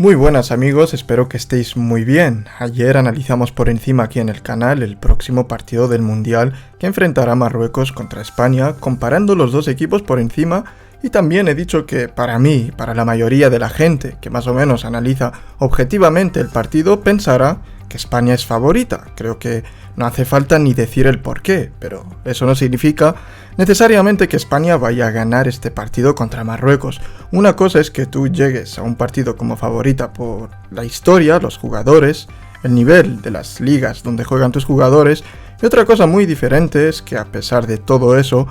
Muy buenas amigos, espero que estéis muy bien. Ayer analizamos por encima aquí en el canal el próximo partido del Mundial que enfrentará Marruecos contra España, comparando los dos equipos por encima, y también he dicho que para mí, para la mayoría de la gente que más o menos analiza objetivamente el partido, pensará que España es favorita. Creo que no hace falta ni decir el porqué, pero eso no significa necesariamente que España vaya a ganar este partido contra Marruecos. Una cosa es que tú llegues a un partido como favorita por la historia, los jugadores, el nivel de las ligas donde juegan tus jugadores, y otra cosa muy diferente es que a pesar de todo eso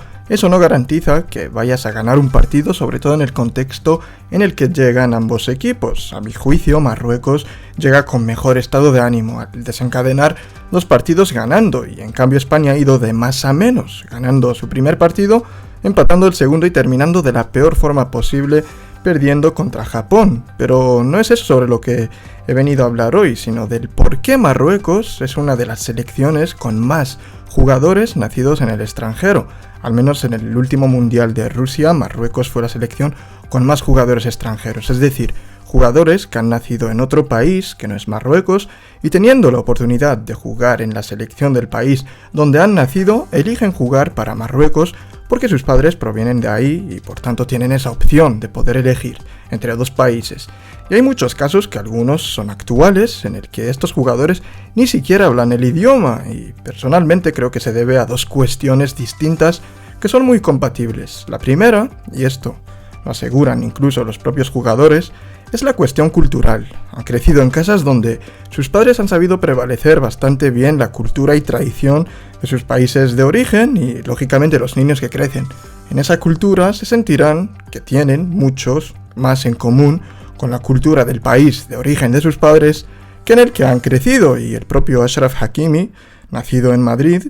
no garantiza que vayas a ganar un partido, sobre todo en el contexto en el que llegan ambos equipos. A mi juicio, Marruecos llega con mejor estado de ánimo al desencadenar dos partidos ganando, y en cambio España ha ido de más a menos, ganando su primer partido, empatando el segundo y terminando de la peor forma posible, perdiendo contra Japón. Pero no es eso sobre lo que he venido a hablar hoy, sino del por qué Marruecos es una de las selecciones con más jugadores nacidos en el extranjero. Al menos en el último Mundial de Rusia, Marruecos fue la selección con más jugadores extranjeros, es decir, jugadores que han nacido en otro país que no es Marruecos y teniendo la oportunidad de jugar en la selección del país donde han nacido, eligen jugar para Marruecos porque sus padres provienen de ahí y por tanto tienen esa opción de poder elegir entre dos países. Y hay muchos casos que algunos son actuales en el que estos jugadores ni siquiera hablan el idioma, y personalmente creo que se debe a dos cuestiones distintas que son muy compatibles. La primera, y esto lo aseguran incluso los propios jugadores, es la cuestión cultural. Han crecido en casas donde sus padres han sabido prevalecer bastante bien la cultura y tradición de sus países de origen, y lógicamente los niños que crecen en esa cultura se sentirán que tienen muchos más en común con la cultura del país de origen de sus padres que en el que han crecido. Y el propio Achraf Hakimi, nacido en Madrid,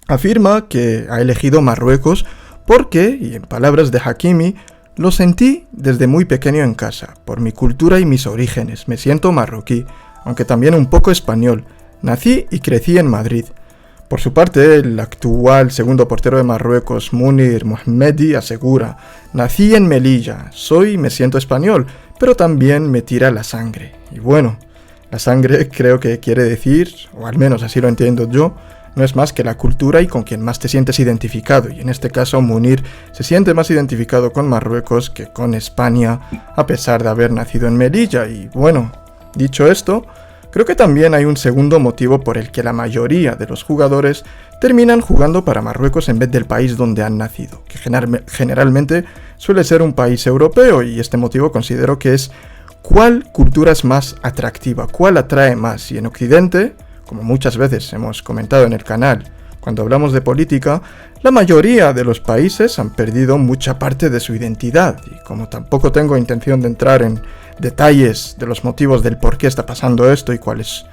afirma que ha elegido Marruecos porque, y en palabras de Hakimi, lo sentí desde muy pequeño en casa, por mi cultura y mis orígenes. Me siento marroquí, aunque también un poco español. Nací y crecí en Madrid. Por su parte, el actual segundo portero de Marruecos, Munir Mohammedi, asegura: nací en Melilla, soy y me siento español, pero también me tira la sangre. Y bueno, la sangre creo que quiere decir, o al menos así lo entiendo yo, no es más que la cultura y con quien más te sientes identificado, y en este caso Munir se siente más identificado con Marruecos que con España, a pesar de haber nacido en Melilla. Y bueno, dicho esto, creo que también hay un segundo motivo por el que la mayoría de los jugadores terminan jugando para Marruecos en vez del país donde han nacido, que generalmente suele ser un país europeo, y este motivo considero que es cuál cultura es más atractiva, cuál atrae más. Y en Occidente, como muchas veces hemos comentado en el canal cuando hablamos de política, la mayoría de los países han perdido mucha parte de su identidad, y como tampoco tengo intención de entrar en detalles de los motivos del por qué está pasando esto y cuáles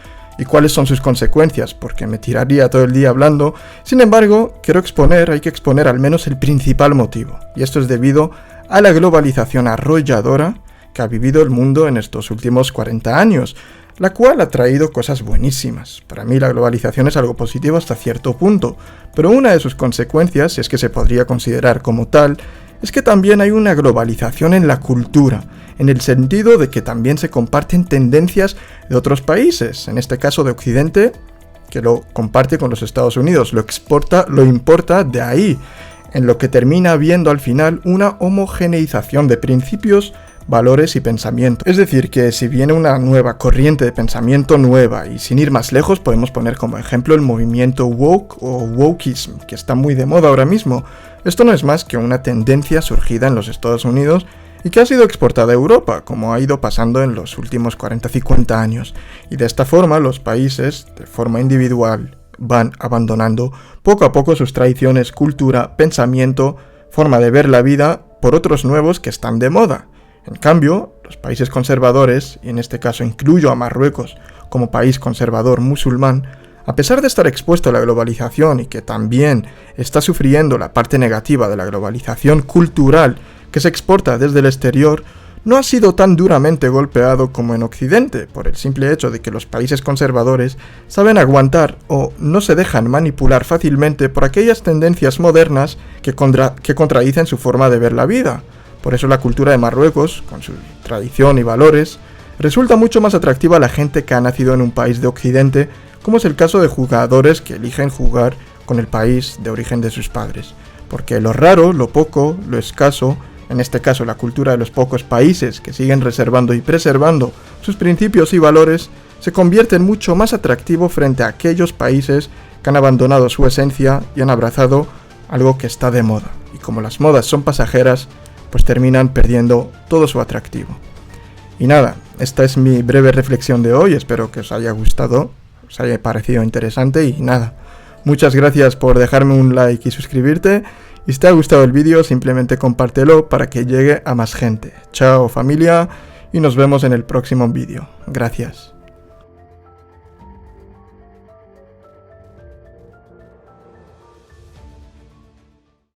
son sus consecuencias, porque me tiraría todo el día hablando, sin embargo, hay que exponer al menos el principal motivo, y esto es debido a la globalización arrolladora que ha vivido el mundo en estos últimos 40 años, la cual ha traído cosas buenísimas. Para mí la globalización es algo positivo hasta cierto punto, pero una de sus consecuencias, si es que se podría considerar como tal, es que también hay una globalización en la cultura, en el sentido de que también se comparten tendencias de otros países, en este caso de Occidente, que lo comparte con los Estados Unidos, lo importa de ahí, en lo que termina habiendo al final una homogeneización de principios, valores y pensamiento. Es decir, que si viene una nueva corriente de pensamiento nueva, y sin ir más lejos podemos poner como ejemplo el movimiento woke o wokeism, que está muy de moda ahora mismo. Esto no es más que una tendencia surgida en los Estados Unidos y que ha sido exportada a Europa, como ha ido pasando en los últimos 40-50 años. Y de esta forma los países, de forma individual, van abandonando poco a poco sus tradiciones, cultura, pensamiento, forma de ver la vida por otros nuevos que están de moda. En cambio, los países conservadores, y en este caso incluyo a Marruecos como país conservador musulmán, a pesar de estar expuesto a la globalización y que también está sufriendo la parte negativa de la globalización cultural que se exporta desde el exterior, no ha sido tan duramente golpeado como en Occidente, por el simple hecho de que los países conservadores saben aguantar o no se dejan manipular fácilmente por aquellas tendencias modernas que contradicen su forma de ver la vida. Por eso la cultura de Marruecos, con su tradición y valores, resulta mucho más atractiva a la gente que ha nacido en un país de Occidente, como es el caso de jugadores que eligen jugar con el país de origen de sus padres. Porque lo raro, lo poco, lo escaso, en este caso la cultura de los pocos países que siguen reservando y preservando sus principios y valores, se convierte en mucho más atractivo frente a aquellos países que han abandonado su esencia y han abrazado algo que está de moda. Y como las modas son pasajeras, pues terminan perdiendo todo su atractivo. Y nada, esta es mi breve reflexión de hoy, espero que os haya gustado, os haya parecido interesante y nada. Muchas gracias por dejarme un like y suscribirte, y si te ha gustado el vídeo simplemente compártelo para que llegue a más gente. Chao familia, y nos vemos en el próximo vídeo. Gracias.